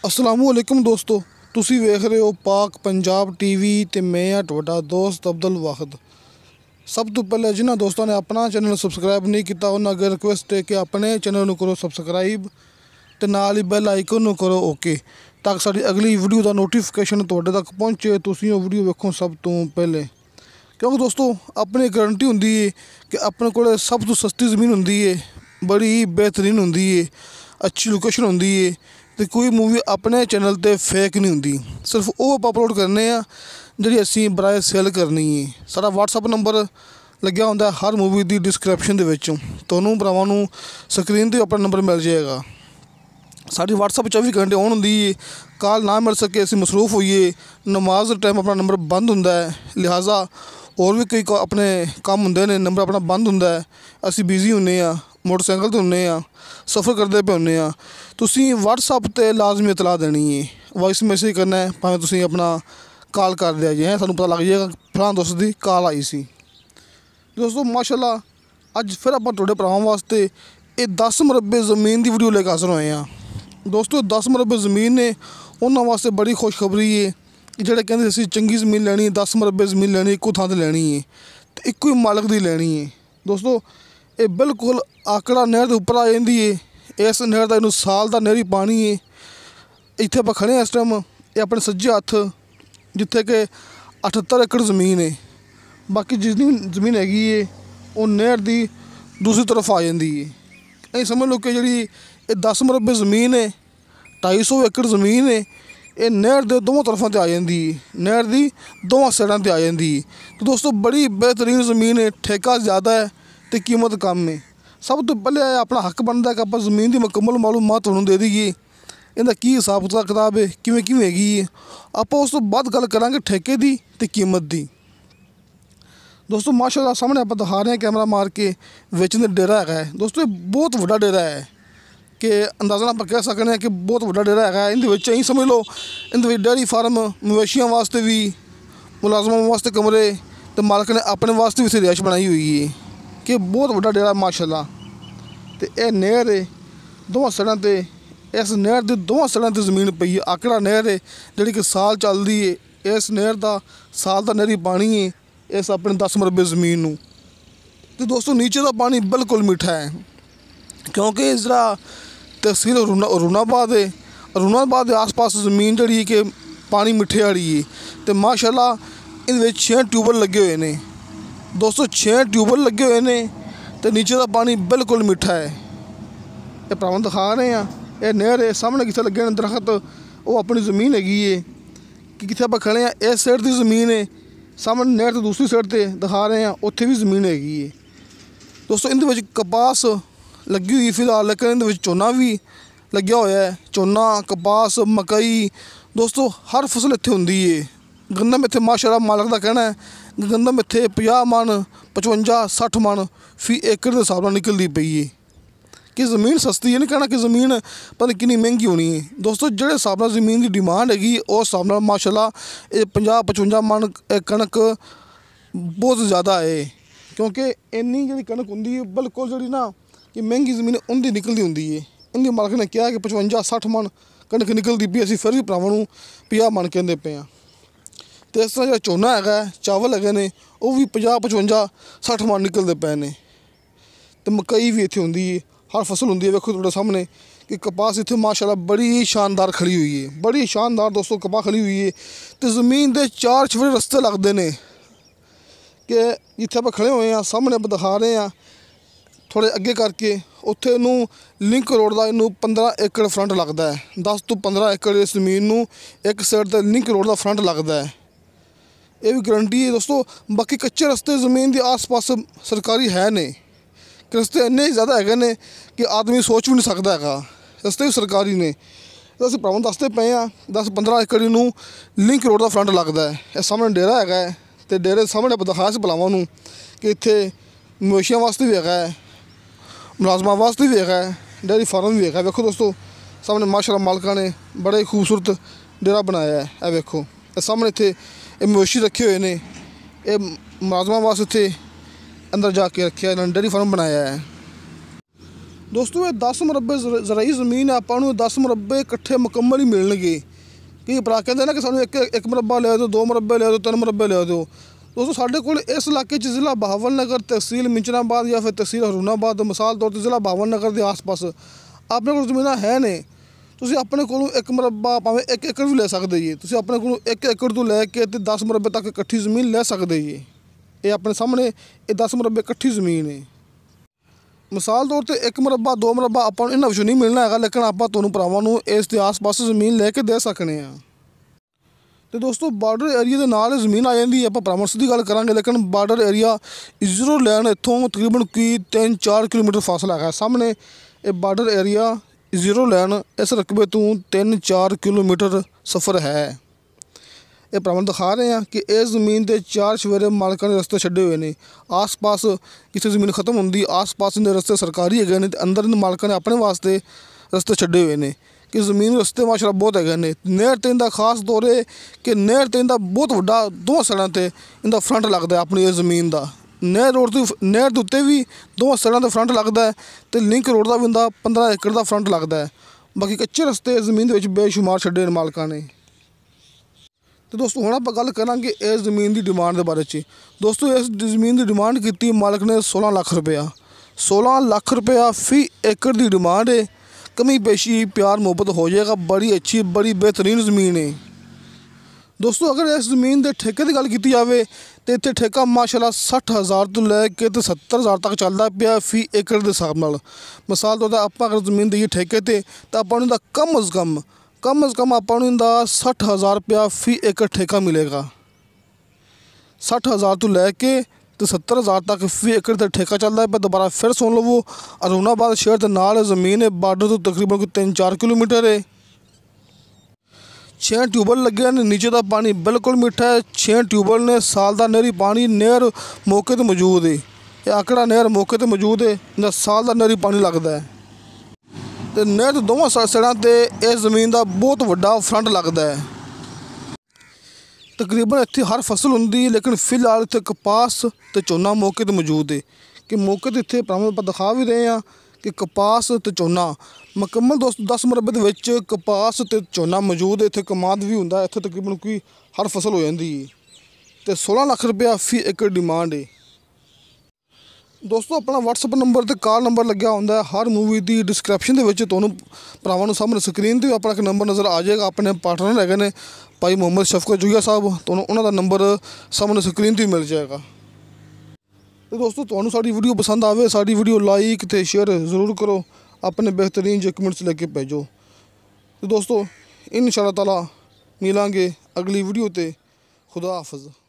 अस्सलामुअलैकुम दोस्तों, तुसी वेख रहे हो पाक पंजाब टीवी ते मैं हाँ तुहाडा दोस्त अब्दुल वाहिद। सब तो पहले जिन्होंने दोस्तों ने अपना चैनल सबसक्राइब नहीं किया उन्होंने अगर रिक्वेस्ट है कि अपने चैनल को करो सबसक्राइब ते नाल ही बैल आइकन को करो ओके, ताकि साडी अगली वीडियो का नोटिफिकेशन तुहाडे तक पहुँचे, तुसी वो वीडियो वेखो सब तो पहले। क्योंकि दोस्तों अपनी गारंटी होंदी है कि अपने को सब तो सस्ती ज़मीन होंदी है, बड़ी बेहतरीन होंदी है, अच्छी लोकेशन होंदी है, तो कोई मूवी अपने चैनल पे फेक नहीं होंदी। सिर्फ वो आप अपलोड करने आ जी असी बराए सेल करनी है। साडा व्हाट्सअप नंबर लग्या होंदा हर मूवी की डिस्क्रिप्शन दे विच, तुहानूं भरावां नूं स्क्रीन ते अपना नंबर मिल जाएगा। साडी व्हाट्सअप 24 घंटे ऑन होंदी है, कॉल ना मिल सके असीं मसरूफ होइए, नमाज टाइम अपना नंबर बंद हुंदा है, लिहाजा और भी कई अपने काम होंदे ने, नंबर अपना बंद हुंदा है, असीं बिजी हुंदे आ, मोटरसाइकिल ते हुंदे आ, सफ़र करते पे हुंदे आ। तुसीं व्हाट्सअप ते लाजमी इतला देनी है, वॉइस मैसेज करना है, भावें तुसीं अपना कॉल कर दिया जे, सानूं पता लग जाएगा फलां दोस्त दी कॉल आई सी। दोस्तों माशाअल्लाह अज फिर आपां तुहाडे भरावां वास्ते ये 10 मरबे ज़मीन की वीडियो लेकर हाज़र होए हैं। दोस्तों 10 मरबे ज़मीन ने उन्हां वास्ते बड़ी खुशखबरी है कि जिहड़े कहंदे असीं चंगी ज़मीन लैनी, 10 मरबे ज़मीन लैनी, इक्को थां ते लैनी है ते इक्को ही मालक दी लैनी है। दोस्तों ये बिल्कुल आकड़ा नहर के उपर आ जाती है, इस नहर का इनू साल का नहरी पानी है। इत्थे आपां खड़े इस टाइम, ये अपने सज्जे हत्थ जिथे कि 78 एकड़ ज़मीन है, बाकी जितनी ज़मीन हैगी है वो नहर की दूसरी तरफ आ जाती है। अं समझ लो कि जी 10 मरबे ज़मीन है, 250 एकड़ ज़मीन है, ये नहर के दोवों तरफों से आ जाती है, नहर की दोवां साइडां ते आ जाती है। तो दोस्तों बड़ी बेहतरीन ज़मीन है, ठेका ज़्यादा है तो कीमत कम है। सब तो पहले अपना हक बनता है कि आप ज़मीन की मुकम्मल मालूमात तुहानूं दे दईए, इहदा की हिसाब किताब है, किवें हैगी है, आप उस तो बाद गल करांगे ठेके की ते कीमत की। दोस्तों माशाअल्लाह सामने आप दिखा रहे हैं कैमरा मार के वेचने डेरा है। दोस्तों ये बहुत वड्डा डेरा है कि अंदाज़ा आप कह सकते हैं कि बहुत वड्डा डेरा है। इहदे ही समझ लो इहदे डेयरी फार्म, मवेशियों वास्ते भी, मुलाजमां वास्ते कमरे, तो मालक ने अपने वास्ते भी इत्थे रिहाइश बनाई हुई है कि बहुत वड्डा डेरा माशाअल्लाह। तो यह नहर है दोवां साइडां ते, इस नहर के दोवां साइडां ते ज़मीन पई है, आकड़ा नहर है जिहड़ी कि साल चलदी है। इस नहर का साल का नहरी पानी है इस अपने 10 मरबे ज़मीन नूं। तो दोस्तों नीचे का पानी बिल्कुल मीठा है, क्योंकि इसरा तहसील रूनाबाद है, रूनाबाद के आस पास ज़मीन जी कि पानी मिठे वाली है। तो माशाअल्लाह इन 6 ट्यूबवैल लगे हुए हैं। दोस्तों 6 ट्यूबवैल लगे हुए हैं तो नीचे का पानी बिल्कुल मीठा है। ये भरावां दिखा रहे हैं, यह नहर है, सामने कितने लगे हैं दरख्त, वो अपनी ज़मीन हैगी है कि कितने आप खड़े हैं, इस साइड की ज़मीन है, सामने नहर तो दूसरी साइड पर दिखा रहे हैं, उत्थे भी ज़मीन हैगी है। दोस्तों इहदे कपास लगी हुई फिलहाल, लेकिन इहदे झोना भी लग्या होया है, झोना, कपास, मकई। दोस्तों हर फसल इत्थे हुंदी है। गंदम इत्थे माशाअल्लाह मालक का कहना है गंदम इत्थे 50 मन 55 60 मन फी एकड़ के हिसाब नाल निकलदी पई है कि ज़मीन सस्ती है। नहीं कहना कि ज़मीन पता नहीं कितनी महंगी होनी है। दोस्तों जिहड़े हिसाब नाल ज़मीन की डिमांड हैगी उस हिसाब नाल माशाअल्लाह ये 50-55 मन कणक बहुत ज़्यादा है, क्योंकि इन्नी जी कणक होंदी है बिल्कुल जी ना कि महंगी ज़मीन उन्दी निकलती होंदी है। इनके मालक ने कहा कि 55-60 मन कणक निकलती पई, असीं फिर भी भरावां नूं 50 मन कहंदे पे हैं। तो इस तरह जो झोना है, चावल है ने, वो भी 50-55-60 मन निकलते पे ने। तो मकई भी इत्थे होंदी है, हर फसल होंदी है। वेखो तुहाडे सामने कि कपास इत्थे माशाअल्लाह बड़ी ही शानदार खड़ी हुई है, बड़ी शानदार दोस्तों कपास खड़ी हुई है। तो ज़मीन के 4 चफेरे रस्ते लगते हैं कि जिथे आप खड़े हुए हैं, सामने आप दिखा रहे हैं थोड़े अगे करके, उत्थे इनू लिंक रोड का इनू 15 एकड़ फ्रंट लगता है। 10 तो 15 एकड़ इस ज़मीन नू एक साइड ते लिंक रोड का फ्रंट लगता है, ये भी गारंटी है दोस्तों। बाकी कच्चे रस्ते ज़मीन के आस पास सरकारी है ने, रस्ते इन्ने ज़्यादा है ने कि आदमी सोच भी नहीं सकता है, रस्ते भी सरकारी ने। तो असीं भरावां दसदे पे हैं 10-15 एकड़ नू लिंक रोड का फ्रंट लगता है। इस सामने डेरा है, तो डेरे सामने आप दिखाया सी भरावां नूं कि इत्थे मवेशियां वास्ते भी है, मुलाजमां वास्ते भी है, डेयरी फार्म भी है। वेखो दोस्तों सामने माशाअल्लाह मालकां ने बड़ा ही खूबसूरत डेरा बनाया है। यह वेखो सामने इत्थे मवेशी रखे हुए हैं, ये मुलाजमां वास्ते इत्थे अंदर जाके रखे, इन्होंने डेयरी फार्म बनाया है। दोस्तों ये 10 मुरब्बे ਜ਼ਰਾਈ ਜ਼ਮੀਨ ਆਪਾਂ ਨੂੰ 10 ਮੁਰੱਬੇ ਇਕੱਠੇ ਮੁਕੰਮਲ ਹੀ ਮਿਲਣਗੇ। ਕਈ ਭਰਾ ਕਹਿੰਦੇ ਨਾ ਕਿ ਸਾਨੂੰ ਇੱਕ ਮੁਰੱਬਾ ਲਿਆ ਦਿਓ, 2 ਮੁਰੱਬੇ ਲਿਆ ਦਿਓ, 3 ਮੁਰੱਬੇ ਲਿਆ ਦਿਓ। दोस्तों ਸਾਡੇ ਕੋਲ ਇਸ ਇਲਾਕੇ 'ਚ ਜ਼ਿਲ੍ਹਾ ਬਹਾਵਲਨਗਰ, ਤਹਿਸੀਲ ਮਿੰਚਨਾਬਾਦ ਜਾਂ ਫਿਰ ਤਹਿਸੀਲ ਹਰੂਨਾਬਾਦ, ਮਿਸਾਲ ਤੌਰ 'ਤੇ ਜ਼ਿਲ੍ਹਾ ਬਹਾਵਲਨਗਰ ਦੇ ਆਸ-ਪਾਸ ਆਪਣੇ ਕੋਲ ਜ਼ਮੀਨਾਂ ਹੈ ਨੇ। ਤੁਸੀਂ ਆਪਣੇ ਕੋਲੋਂ 1 ਮੁਰੱਬਾ ਭਾਵੇਂ 1 ਏਕੜ ਵੀ ਲੈ ਸਕਦੇ ਜੀ। ਤੁਸੀਂ ਆਪਣੇ ਕੋਲੋਂ 1 ਏਕੜ ਤੋਂ ਲੈ ਕੇ ਤੇ 10 ਮੁਰੱਬੇ ਤੱਕ ਇਕੱਠੀ ਜ਼ਮੀਨ ਲੈ ਸਕਦੇ ਜੀ। ਇਹ ਆਪਣੇ ਸਾਹਮਣੇ ਇਹ 10 ਮੁਰੱਬੇ ਇਕੱਠੀ ਜ਼ਮੀਨ ਹੈ। ਮਿਸਾਲ ਤੌਰ 'ਤੇ 1 ਮੁਰੱਬਾ 2 ਮੁਰੱਬਾ ਆਪਾਂ ਨੂੰ ਇਹਨਾਂ ਵਿੱਚੋਂ ਨਹੀਂ ਮਿਲਣਾ ਹੈਗਾ, ਲੇਕਿਨ ਆਪਾਂ ਤੁਹਾਨੂੰ ਭਰਾਵਾਂ ਨੂੰ ਇਸ ਦੇ ਆਸ-ਪਾਸ ਜ਼ਮੀਨ ਲੈ ਕੇ ਦੇ ਸਕਦੇ ਹਾਂ। ਤੇ ਦੋਸਤੋ ਬਾਰਡਰ ਏਰੀਆ ਦੇ ਨਾਲ ਜ਼ਮੀਨ ਆ ਜਾਂਦੀ ਹੈ। ਆਪਾਂ ਭਰਾਵਾਂ ਸਿੱਧੀ ਗੱਲ ਕਰਾਂਗੇ, ਲੇਕਿਨ ਬਾਰਡਰ ਏਰੀਆ ਜ਼ੀਰੋ ਲਾਈਨ ਇੱਥੋਂ ਤਕਰੀਬਨ 3-4 ਕਿਲੋਮੀਟਰ ਫਾਸਲਾ ਹੈਗਾ। ਸਾਹਮਣੇ ਇਹ ਬਾਰਡਰ ਏਰੀਆ ਜ਼ੀਰੋ ਲਾਈਨ ਇਸ ਰਕਬੇ ਤੋਂ 3-4 ਕਿਲੋਮੀਟਰ ਸਫ਼ਰ ਹੈ। ਇਹ ਭਰਾਵਾਂ ਨੂੰ ਦਿਖਾ ਰਹੇ ਹਾਂ ਕਿ ਇਸ ਜ਼ਮੀਨ ਦੇ 4 ਚੁਫੇਰੇ ਮਾਲਕਾਂ ਨੇ ਰਸਤੇ ਛੱਡੇ ਹੋਏ ਨੇ। ਆਸ-ਪਾਸ ਕਿਤੇ ਜ਼ਮੀਨ ਖਤਮ ਹੁੰਦੀ, ਆਸ-ਪਾਸ ਦੇ ਰਸਤੇ ਸਰਕਾਰੀ ਹੈਗੇ ਨੇ, ਤੇ ਅੰਦਰ ਦੇ ਮਾਲਕਾਂ ਨੇ ਆਪਣੇ ਵਾਸਤੇ ਰਸਤੇ ਛੱਡੇ ਹੋਏ ਨੇ ਕਿ ਜ਼ਮੀਨ ਰਸਤੇ ਮਾਸ਼ਾਅੱਲਾ ਬਹੁਤ ਹੈਗੇ ਨੇ। ਨਹਿਰ 'ਤੇ ਇਹਦਾ ਖਾਸ ਤੌਰ ਹੈ ਕਿ ਨਹਿਰ 'ਤੇ ਇਹਦਾ ਬਹੁਤ ਵੱਡਾ 2 ਸਾਈਡਾਂ 'ਤੇ ਇਹਦਾ ਫਰੰਟ ਲੱਗਦਾ ਆਪਣੀ ਇਸ ਜ਼ਮੀਨ ਦਾ। ਨਹਿਰ ਦੇ ਉੱਤੇ ਵੀ 2 ਸਾਈਡਾਂ 'ਤੇ ਫਰੰਟ ਲੱਗਦਾ ਹੈ, ਅਤੇ ਲਿੰਕ ਰੋਡ ਦਾ ਵੀ ਇਹਦਾ 15 ਏਕੜ ਦਾ ਫਰੰਟ ਲੱਗਦਾ ਹੈ। ਬਾਕੀ ਕੱਚੇ ਰਸਤੇ ਜ਼ਮੀਨ ਦੇ ਵਿੱਚ ਬੇਸ਼ੁਮਾਰ ਛੱਡੇ ਨੇ ਮਾਲਕਾਂ ਨੇ। ਤੇ ਦੋਸਤੋ ਹੁਣ ਆਪਾਂ ਗੱਲ ਕਰਾਂਗੇ ਇਸ ਜ਼ਮੀਨ ਦੀ ਡਿਮਾਂਡ ਦੇ ਬਾਰੇ 'ਚ। ਦੋਸਤੋ ਇਸ ਜ਼ਮੀਨ ਦੀ ਡਿਮਾਂਡ ਕੀਤੀ ਮਾਲਕ ਨੇ 16 ਲੱਖ ਰੁਪਇਆ। 16 ਲੱਖ ਰੁਪਇਆ ਫੀ ਏਕੜ ਦੀ ਡਿਮਾਂਡ ਹੈ। कमी पेशी प्यार मोहब्बत हो जाएगा। बड़ी अच्छी बड़ी बेहतरीन ज़मीन है। दोस्तों अगर इस ज़मीन के ठेके की गल की जाए तो इतने ठेका माशाल्लाह 60,000 तो लैके तो 70,000 तक चलता पाया फी एकड़ के हिसाब नाल। मिसाल तौर पर आप अगर ज़मीन दईए ठेके ते तो आपको इनका कम अज़ कम आपको इनका 60,000 रुपया फी एकड़ ठेका मिलेगा। 60,000 तो लैके तो 70,000 तक फी एकड़ का ठेका चलता है। पर दोबारा फिर सुन लवो, हरूनाबाद शहर के नाल ज़मीन है। बार्डर तो तकरीबन कोई 3-4 किलोमीटर है। 6 ट्यूबवैल लगे हैं। नीचे का पानी बिल्कुल मीठा है। 6 ट्यूबवैल ने साल का नहरी पानी नहर मौके पर मौजूद है। ये आकड़ा नहर मौके पर मौजूद है, इन्हें साल का नहरी पानी लगता है। तो नहर के दोनों साइडों पर इस ज़मीन का बहुत वड्डा फ्रंट लगता है। तकरीबन इत्थे हर फसल होंदी, लेकिन फिलहाल इत्थे कपास ते झोना मौके ते मौजूद है। कि मौके ते इत्थे भरावां आपां दिखा भी रहे हैं कि कपास ते झोना मुकम्मल 10 मुरब्बे दे विच कपास ते झोना मौजूद है। इत्थे कमाद भी हुंदा, इत्थे तकरीबन कोई हर फसल हो जाती है। तो 16 लाख रुपया फी एकड़ डिमांड है। दोस्तों अपना WhatsApp नंबर ते कॉल नंबर लग्या हुंदा है। हर मूवी की डिस्क्रिप्शन दे विच तुहानूं भरावां नूं सामने स्क्रीन ते अपना एक नंबर नज़र आ जाएगा। अपने पार्टनर हैगे ने भाई मोहम्मद शफकत जुइया साहब, तो उन्होंने नंबर सामने स्क्रीन पर मिल जाएगा। तो दोस्तों तुहानूं साडी वीडियो पसंद आवे, साडी वीडियो लाइक ते शेयर जरूर करो, अपने बेहतरीन जो कमेंट्स लेके भेजो। तो दोस्तों इंशाअल्लाह ताला मिलांगे अगली वीडियो ते। खुदा हाफिज़।